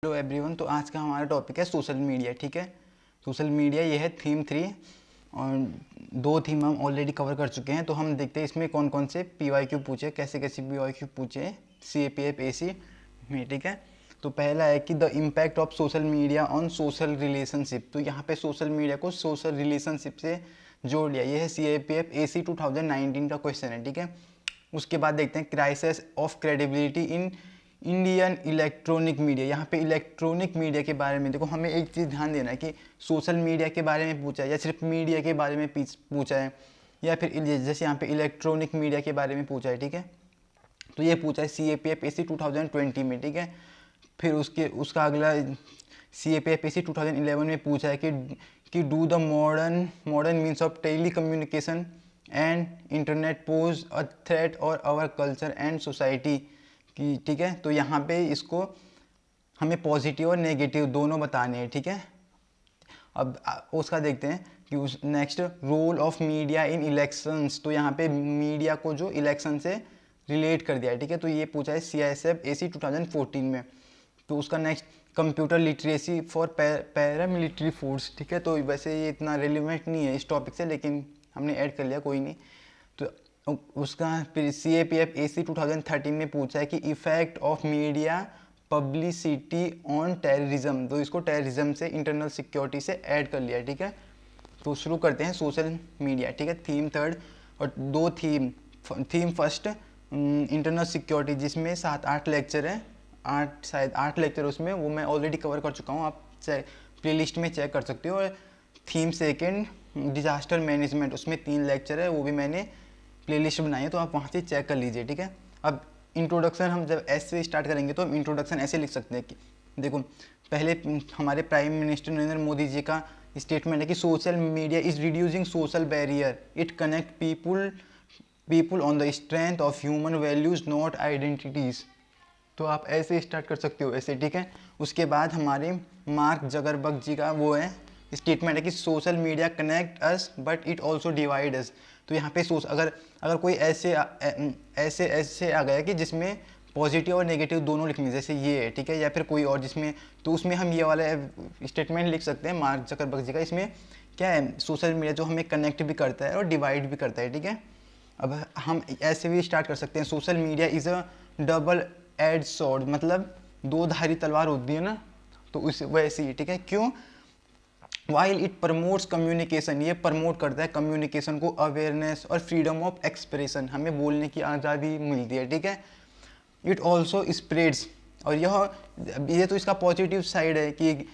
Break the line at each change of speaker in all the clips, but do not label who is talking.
Hello everyone. तो आज का हमारा टॉपिक है सोशल मीडिया। ठीक है, सोशल मीडिया ये है थीम 3 और 2 थीम हम ऑलरेडी कवर कर चुके हैं। तो हम देखते हैं इसमें कौन कौन से PYQ पूछे, कैसे कैसे PYQ पूछे CAPF AC में। ठीक है, तो पहला है कि the impact of social media on social relationship. तो यहाँ पे सोशल मीडिया को सोशल रिलेशनशिप से जोड़ लिया। ये है CAPF AC 2019 का क्वेश्चन है। ठीक है, उसके बाद देखते हैं crisis of credibility in Indian electronic media. यहाँ पे इलेक्ट्रॉनिक मीडिया के बारे में देखो, हमें एक चीज़ ध्यान देना है कि सोशल मीडिया के बारे में पूछा है या सिर्फ मीडिया के बारे में पूछा है, या फिर जैसे यहाँ पे इलेक्ट्रॉनिक मीडिया के बारे में पूछा है। ठीक है, तो ये पूछा है CAPF AC 2020 में। ठीक है, फिर उसका अगला CAPF AC 2011 में पूछा है कि do the modern means of telecommunication and internet pose a threat और आवर कल्चर एंड सोसाइटी की। ठीक है, तो यहाँ पे इसको हमें पॉजिटिव और नेगेटिव दोनों बताने हैं। ठीक है, अब उसका देखते हैं कि उस next role of media in elections. तो यहाँ पे मीडिया को जो इलेक्शन से रिलेट कर दिया है। ठीक है, तो ये पूछा है CISF AC 2014 में। तो उसका next computer literacy for paramilitary force. ठीक है, तो वैसे ये इतना रिलेवेंट नहीं है इस टॉपिक से, लेकिन हमने ऐड कर लिया, कोई नहीं। तो उसका फिर CAPF AC 2013 में पूछा है कि effect of media publicity on terrorism. तो इसको टेररिज्म से इंटरनल सिक्योरिटी से ऐड कर लिया। ठीक है, तो शुरू करते हैं सोशल मीडिया। ठीक है, थीम थर्ड और 2 थीम फर्स्ट इंटरनल सिक्योरिटी, जिसमें 7-8 लेक्चर है, 8 लेक्चर उसमें, वो मैं ऑलरेडी कवर कर चुका हूँ, आप प्लेलिस्ट में चेक कर सकते हो। और थीम सेकेंड डिजास्टर मैनेजमेंट, उसमें 3 लेक्चर है, वो भी मैंने प्लेलिस्ट बनाई है, तो आप वहाँ से चेक कर लीजिए। ठीक है, अब इंट्रोडक्शन हम जब ऐसे स्टार्ट करेंगे तो हम इंट्रोडक्शन ऐसे लिख सकते हैं कि देखो, पहले हमारे प्राइम मिनिस्टर नरेंद्र मोदी जी का स्टेटमेंट है कि social media is reducing social barrier, it connect people on the strength of human values not identities. तो आप ऐसे स्टार्ट कर सकते हो ऐसे। ठीक है, उसके बाद हमारे मार्क जगरबर्ग जी का वो है स्टेटमेंट है कि social media connect us but it also divide us. तो यहाँ पे अगर कोई ऐसे आ गया कि जिसमें पॉजिटिव और नेगेटिव दोनों लिखनी, जैसे ये है। ठीक है, या फिर कोई और जिसमें, तो उसमें हम ये वाला स्टेटमेंट लिख सकते हैं मार्क जकरबर्ग जी का। इसमें क्या है, सोशल मीडिया जो हमें कनेक्ट भी करता है और डिवाइड भी करता है। ठीक है, अब हम ऐसे भी स्टार्ट कर सकते हैं, social media is a double एड स्वॉर्ड, मतलब 2 धारी तलवार होती है ना, तो उस वैसे ही। ठीक है, क्यों? वाइल इट प्रमोट्स कम्युनिकेशन, ये प्रमोट करता है कम्युनिकेशन को, अवेयरनेस और फ्रीडम ऑफ एक्सप्रेशन, हमें बोलने की आज़ादी मिलती है। ठीक है, इट ऑल्सो स्प्रेड्स, और ये तो इसका पॉजिटिव साइड है कि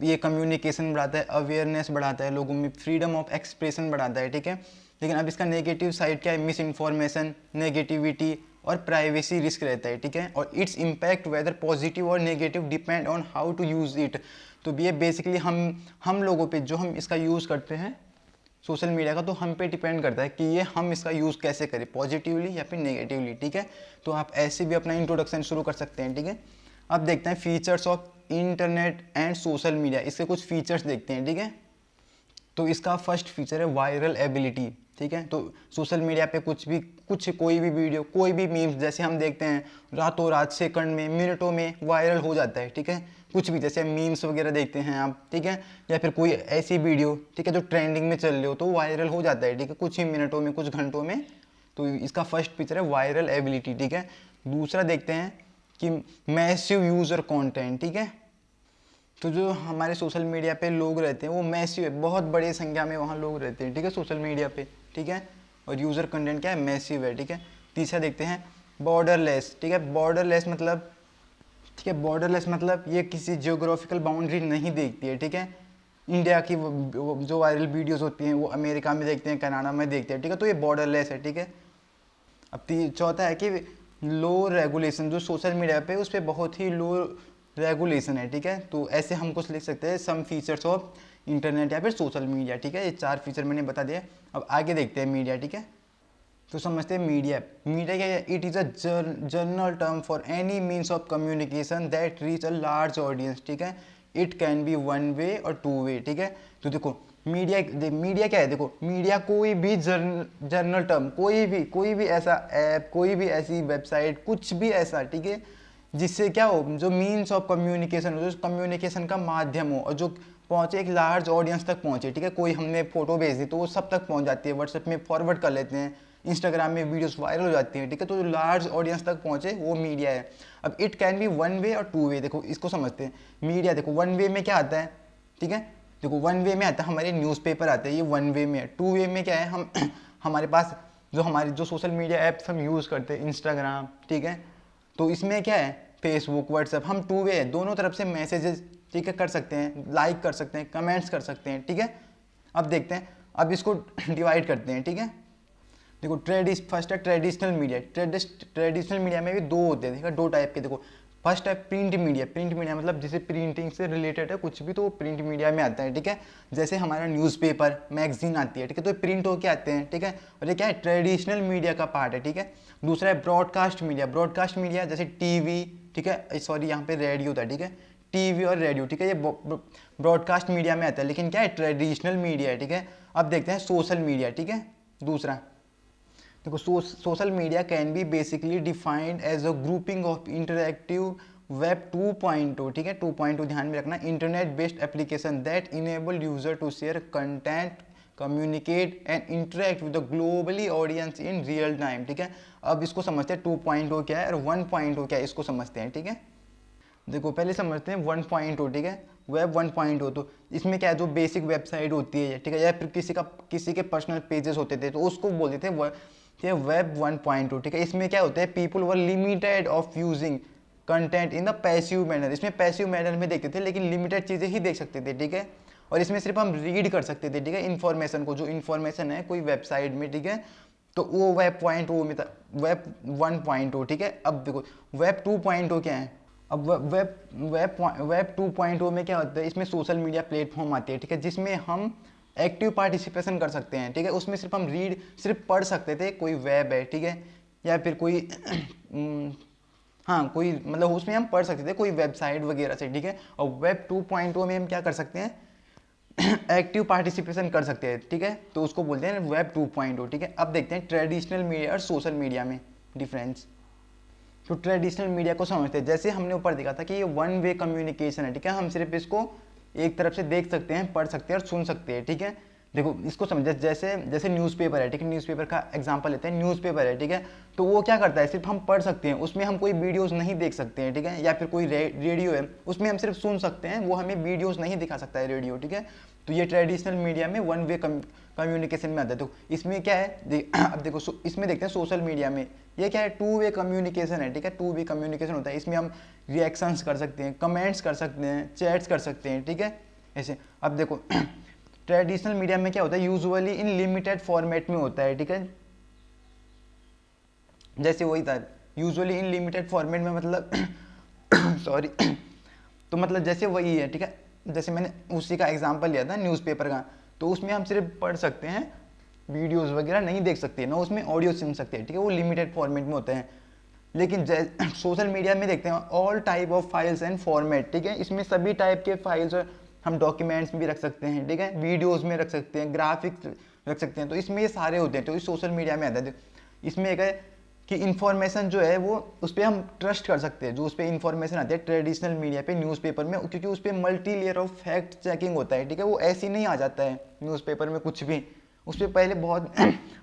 ये कम्युनिकेशन बढ़ाता है, अवेयरनेस बढ़ाता है लोगों में, फ्रीडम ऑफ एक्सप्रेशन बढ़ाता है। ठीक है, लेकिन अब इसका नेगेटिव साइड क्या है? मिस इन्फॉर्मेशन, नेगेटिविटी और प्राइवेसी रिस्क रहता है। ठीक है, और इट्स इम्पैक्ट वेदर पॉजिटिव और negative depend on how to use it. तो ये बेसिकली हम लोगों पे जो हम इसका यूज़ करते हैं सोशल मीडिया का, तो हम पे डिपेंड करता है कि ये हम इसका यूज़ कैसे करें, पॉजिटिवली या फिर नेगेटिवली। ठीक है, तो आप ऐसे भी अपना इंट्रोडक्शन शुरू कर सकते हैं। ठीक है, अब देखते हैं features of internet and social media, इसके कुछ फीचर्स देखते हैं। ठीक है, तो इसका फर्स्ट फीचर है वायरल एबिलिटी। ठीक है, तो सोशल मीडिया पे कोई भी वीडियो, कोई भी मीम्स, जैसे हम देखते हैं रातों रात, सेकंड में, मिनटों में वायरल हो जाता है। ठीक है, कुछ भी, जैसे मीम्स वगैरह देखते हैं आप। ठीक है, या फिर कोई ऐसी वीडियो, ठीक है, जो ट्रेंडिंग में चल रही हो, तो वायरल हो जाता है। ठीक है, कुछ ही मिनटों में, कुछ घंटों में। तो इसका फर्स्ट फीचर है वायरल एबिलिटी। ठीक है, दूसरा देखते हैं कि मैसिव यूज़र कॉन्टेंट। ठीक है, तो जो हमारे सोशल मीडिया पे लोग रहते हैं वो मैसिव है, बहुत बड़ी संख्या में वहाँ लोग रहते हैं। ठीक है, सोशल मीडिया पे। ठीक है, और यूज़र कंटेंट क्या है? मैसिव है। ठीक है, तीसरा देखते हैं बॉर्डरलेस। ठीक है, बॉर्डरलेस मतलब, ठीक है, बॉर्डरलेस मतलब ये किसी जियोग्राफिकल बाउंड्री नहीं देखती है। ठीक है, इंडिया की जो वायरल वीडियोस होती हैं वो अमेरिका में देखते हैं, कनाडा में देखते हैं। ठीक है, तो ये बॉर्डरलेस है। ठीक है, अब चौथा है कि लो रेगुलेशन, जो सोशल मीडिया पे उस पर बहुत ही लो रेगुलेशन है। ठीक है, तो ऐसे हम कुछ लिख सकते हैं सम फीचर्स ऑफ इंटरनेट या फिर सोशल मीडिया। ठीक है, ये 4 फीचर मैंने बता दिए। अब आगे देखते हैं मीडिया। ठीक है, तो समझते हैं मीडिया। मीडिया क्या है? It is a general term for any means of communication that reach a large audience. ठीक है, इट कैन बी 1 वे और 2 वे। ठीक है, तो देखो मीडिया क्या है? देखो, मीडिया कोई भी जर्नल टर्म, कोई भी ऐसा ऐप, कोई भी ऐसी वेबसाइट, कुछ भी ऐसा, ठीक है, जिससे क्या हो, जो मीन्स ऑफ कम्युनिकेशन हो, जो कम्युनिकेशन का माध्यम हो और जो पहुंचे एक लार्ज ऑडियंस तक पहुंचे, ठीक है। कोई हमने फोटो भेज दी तो वो सब तक पहुंच जाती है, व्हाट्सएप में फॉरवर्ड कर लेते हैं, इंस्टाग्राम में वीडियोस वायरल हो जाती हैं, ठीक है। तो जो लार्ज ऑडियंस तक पहुंचे वो मीडिया है। अब it can be one way और टू वे। देखो इसको समझते हैं। मीडिया देखो वन वे में क्या आता है, ठीक है। देखो वन वे में आता है हमारे न्यूज़पेपर आते हैं, ये वन वे में है। टू वे में क्या है, हम हमारे पास जो सोशल मीडिया ऐप्स हम यूज़ करते हैं, इंस्टाग्राम, ठीक है। तो इसमें क्या है, फेसबुक, व्हाट्सएप, हम टू वे है, दोनों तरफ से मैसेजेस, ठीक है, कर सकते हैं, लाइक कर सकते हैं, कमेंट्स कर सकते हैं, ठीक है। अब देखते हैं, अब इसको डिवाइड करते हैं, ठीक है। देखो फर्स्ट है ट्रेडिशनल मीडिया। ट्रेडिशनल मीडिया में भी दो होते हैं, ठीक है, दो टाइप के। देखो फर्स्ट है प्रिंट मीडिया। प्रिंट मीडिया मतलब जैसे प्रिंटिंग से रिलेटेड है कुछ भी तो वो प्रिंट मीडिया में आता है, ठीक है। जैसे हमारा न्यूज़पेपर, मैगजीन आती है, ठीक है, तो प्रिंट होके आते हैं, ठीक है। और ये क्या है, ट्रेडिशनल मीडिया का पार्ट है, ठीक है। दूसरा है ब्रॉडकास्ट मीडिया। ब्रॉडकास्ट मीडिया जैसे टीवी, ठीक है, सॉरी यहाँ पे रेडियो था, ठीक है, टीवी और रेडियो, ठीक है, ये ब्रॉडकास्ट मीडिया में आता है, लेकिन क्या है, ट्रेडिशनल मीडिया है, ठीक है। अब देखते हैं सोशल मीडिया, ठीक है। दूसरा देखो social media can be basically defined as a grouping of interactive web 2.0, ठीक है, 2.0 ध्यान में रखना, internet based application that enable user to share content, communicate and interact with the globally audience in real time, ठीक है। अब इसको समझते हैं 2.0 क्या है और 1.0 क्या है, इसको समझते हैं, ठीक है। देखो पहले समझते हैं 1.0, ठीक है, वेब 1.0। तो इसमें क्या है, जो बेसिक वेबसाइट होती है, ठीक है, या फिर किसी के पर्सनल पेजेस होते थे तो उसको बोलते थे वेब 1.0, ठीक है। इसमें क्या होता है, people were limited of using content in the passive manner. इसमें पैसिव मैनर में देखते थे, लेकिन लिमिटेड चीज़ें ही देख सकते थे, ठीक है। और इसमें सिर्फ हम रीड कर सकते थे, ठीक है, इन्फॉर्मेशन को, जो इन्फॉर्मेशन है कोई वेबसाइट में, ठीक है। तो वो वेब 0.0 में था, वेब 1.0, ठीक है। अब देखो वेब 2.0 क्या है। अब वेब 2.0 में क्या होता है, इसमें सोशल मीडिया प्लेटफॉर्म आती है, ठीक है, जिसमें हम एक्टिव पार्टिसिपेशन कर सकते हैं, ठीक है। उसमें सिर्फ हम सिर्फ पढ़ सकते थे, कोई वेब है, ठीक है, या फिर कोई हाँ कोई मतलब उसमें हम पढ़ सकते थे कोई वेबसाइट वगैरह से, ठीक है। और वेब 2.0 में हम क्या कर सकते हैं, एक्टिव पार्टिसिपेशन कर सकते हैं, ठीक है। तो उसको बोलते हैं वेब 2.0, ठीक है। अब देखते हैं ट्रेडिशनल मीडिया और सोशल मीडिया में डिफरेंस। तो ट्रेडिशनल मीडिया को समझते हैं, जैसे हमने ऊपर देखा था कि ये वन वे कम्युनिकेशन है, ठीक है, हम सिर्फ इसको एक तरफ से देख सकते हैं, पढ़ सकते हैं और सुन सकते हैं, ठीक है। देखो इसको समझे, जैसे जैसे न्यूज़पेपर है, ठीक है, न्यूज़पेपर का एग्जांपल लेते हैं, न्यूज़पेपर है, ठीक है। तो वो क्या करता है, सिर्फ हम पढ़ सकते हैं, उसमें हम कोई वीडियोस नहीं देख सकते हैं, ठीक है। या फिर कोई रेडियो है, उसमें हम सिर्फ सुन सकते हैं, वो हमें वीडियोस नहीं दिखा सकता है रेडियो, ठीक है। तो ये ट्रेडिशनल मीडिया में वन वे कम्युनिकेशन में आता है। तो इसमें क्या है, अब देखो इसमें देखते हैं सोशल मीडिया में ये क्या है, टू वे कम्युनिकेशन है, ठीक है। टू वे कम्युनिकेशन होता है, इसमें हम रिएक्शंस कर सकते हैं, कमेंट्स कर सकते हैं, चैट्स कर सकते हैं, ठीक है, ऐसे। अब देखो ट्रेडिशनल मीडिया में क्या होता है, यूजुअली इन लिमिटेड फॉर्मेट में होता है, ठीक है। जैसे वही था, यूजुअली इन लिमिटेड फॉर्मेट में मतलब सॉरी तो मतलब जैसे वही है, ठीक है। जैसे मैंने उसी का एग्जांपल लिया था न्यूज़पेपर का, तो उसमें हम सिर्फ पढ़ सकते हैं, वीडियोस वगैरह नहीं देख सकते ना, उसमें ऑडियो सुन सकते हैं, ठीक है, वो लिमिटेड फॉर्मेट में होते हैं। लेकिन सोशल मीडिया में देखते हैं all type of files and format, ठीक है, इसमें सभी टाइप के फाइल्स और हम डॉक्यूमेंट्स में भी रख सकते हैं, ठीक है, वीडियोस में रख सकते हैं, ग्राफिक्स रख सकते हैं, तो इसमें ये सारे होते हैं। तो इस सोशल मीडिया में आता है, इसमें एक है कि इन्फॉर्मेशन जो है वो उस पर हम ट्रस्ट कर सकते हैं, जो उस पर इन्फॉर्मेशन आती है ट्रेडिशनल मीडिया पे, न्यूज़पेपर में, क्योंकि उस पर multi layer of fact checking होता है, ठीक है, वो ऐसे ही नहीं आ जाता है न्यूज़पेपर में कुछ भी, उस पर पहले बहुत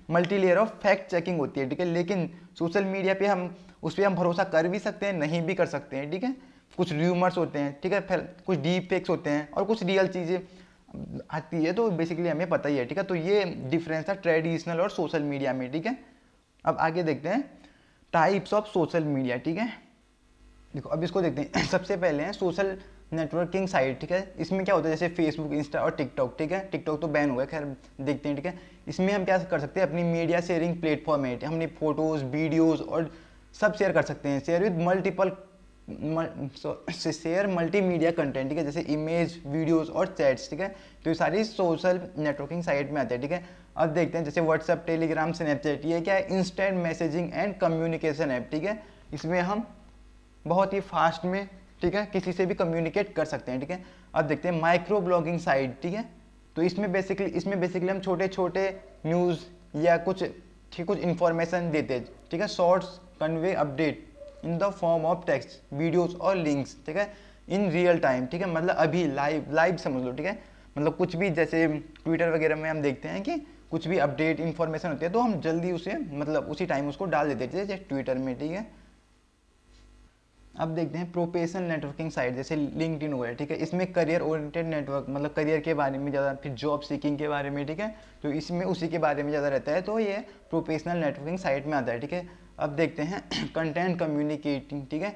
multi layer of fact checking होती है, ठीक है। लेकिन सोशल मीडिया पे हम उस पर हम भरोसा कर भी सकते हैं, नहीं भी कर सकते हैं, ठीक है। कुछ र्यूमर्स होते हैं, ठीक है, फिर कुछ डीप फेक्स होते हैं और कुछ रियल चीज़ें आती है, तो बेसिकली हमें पता ही है, ठीक है। तो ये डिफरेंस था ट्रेडिशनल और सोशल मीडिया में, ठीक है। अब आगे देखते हैं टाइप्स ऑफ सोशल मीडिया, ठीक है। देखो अब इसको देखते हैं सबसे पहले है सोशल नेटवर्किंग साइट, ठीक है। इसमें क्या होता है, जैसे फेसबुक, इंस्टा और टिकटॉक, ठीक है। टिकटॉक तो बैन हो गया, खैर देखते हैं, ठीक है। इसमें हम क्या कर सकते हैं, अपनी मीडिया शेयरिंग प्लेटफॉर्म है, हमने फोटोज़, वीडियोज़ और सब शेयर कर सकते हैं, share with multiple share multimedia content, ठीक है, जैसे इमेज, वीडियोस और चैट्स, ठीक है। तो ये सारी सोशल नेटवर्किंग साइट में आते हैं, ठीक है। अब देखते हैं जैसे व्हाट्सएप, टेलीग्राम, स्नैपचैट, ये क्या है, instant messaging and communication app, ठीक है। इसमें हम बहुत ही फास्ट में, ठीक है, किसी से भी कम्युनिकेट कर सकते हैं, ठीक है। अब देखते हैं माइक्रो ब्लॉगिंग साइट, ठीक है। तो इसमें बेसिकली हम छोटे छोटे न्यूज़ या कुछ इन्फॉर्मेशन देते हैं, ठीक है, shorts convey update, in the form of text, videos और लिंक्स, ठीक है, इन रियल टाइम, ठीक है, मतलब अभी लाइव समझ लो, ठीक है, मतलब कुछ भी जैसे ट्विटर वगैरह में हम देखते हैं कि कुछ भी अपडेट इन्फॉर्मेशन होती है तो हम जल्दी उसे मतलब उसी टाइम उसको डाल देते हैं जैसे ट्विटर में, ठीक है। अब देखते हैं प्रोफेशनल नेटवर्किंग साइट जैसे लिंक्डइन हो गया, ठीक है, इसमें करियर ओरिएंटेड नेटवर्क मतलब करियर के बारे में ज़्यादा, फिर जॉब सीकिंग के बारे में, ठीक है, तो इसमें उसी के बारे में ज़्यादा रहता है, तो ये प्रोफेशनल नेटवर्किंग साइट में आता है, ठीक है। अब देखते हैं कंटेंट कम्युनिकेटिंग, ठीक है,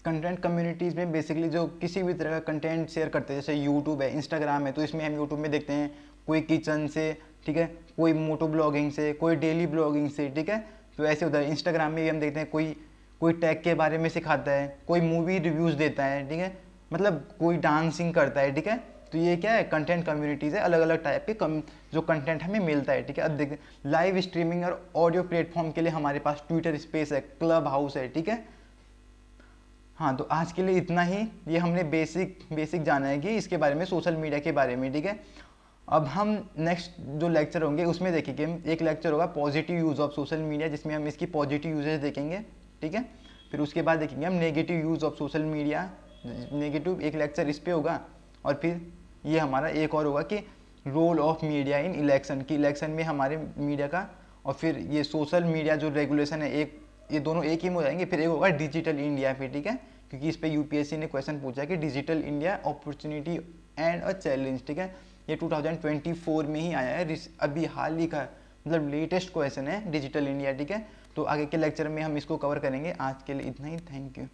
कंटेंट कम्युनिटीज़ में बेसिकली जो किसी भी तरह का कंटेंट शेयर करते हैं, जैसे यूट्यूब है, इंस्टाग्राम है, तो इसमें हम यूट्यूब में देखते हैं कोई किचन से, ठीक है, कोई मोटो ब्लॉगिंग से, कोई डेली ब्लॉगिंग से, ठीक है, तो ऐसे होता है। इंस्टाग्राम में भी हम देखते हैं कोई कोई टैग के बारे में सिखाता है, कोई मूवी रिव्यूज़ देता है, ठीक है, मतलब कोई डांसिंग करता है, ठीक है, तो ये क्या है, कंटेंट कम्युनिटीज़ है, अलग अलग टाइप के जो कंटेंट हमें मिलता है, ठीक है। अब देखते हैं लाइव स्ट्रीमिंग और ऑडियो प्लेटफॉर्म के लिए हमारे पास ट्विटर स्पेस है, क्लब हाउस है, ठीक है। हाँ, तो आज के लिए इतना ही, ये हमने बेसिक जाना है कि इसके बारे में, सोशल मीडिया के बारे में, ठीक है। अब हम नेक्स्ट जो लेक्चर होंगे उसमें देखेंगे, एक लेक्चर होगा positive use of social media, जिसमें हम इसकी पॉजिटिव यूजेज देखेंगे, ठीक है। फिर उसके बाद देखेंगे हम negative use of social media, negative एक लेक्चर इस पे होगा। और फिर ये हमारा एक और होगा कि role of media in election, की इलेक्शन में हमारे मीडिया का, और फिर ये सोशल मीडिया जो रेगुलेशन है, एक ये दोनों एक ही में हो जाएंगे। फिर एक होगा डिजिटल इंडिया पे, ठीक है, क्योंकि इस पे यूपीएससी ने क्वेश्चन पूछा है कि digital India opportunity and a challenge, ठीक है, ये 2024 में ही आया है, अभी हाल ही का मतलब लेटेस्ट क्वेश्चन है डिजिटल इंडिया, ठीक है। तो आगे के लेक्चर में हम इसको कवर करेंगे। आज के लिए इतना ही, थैंक यू।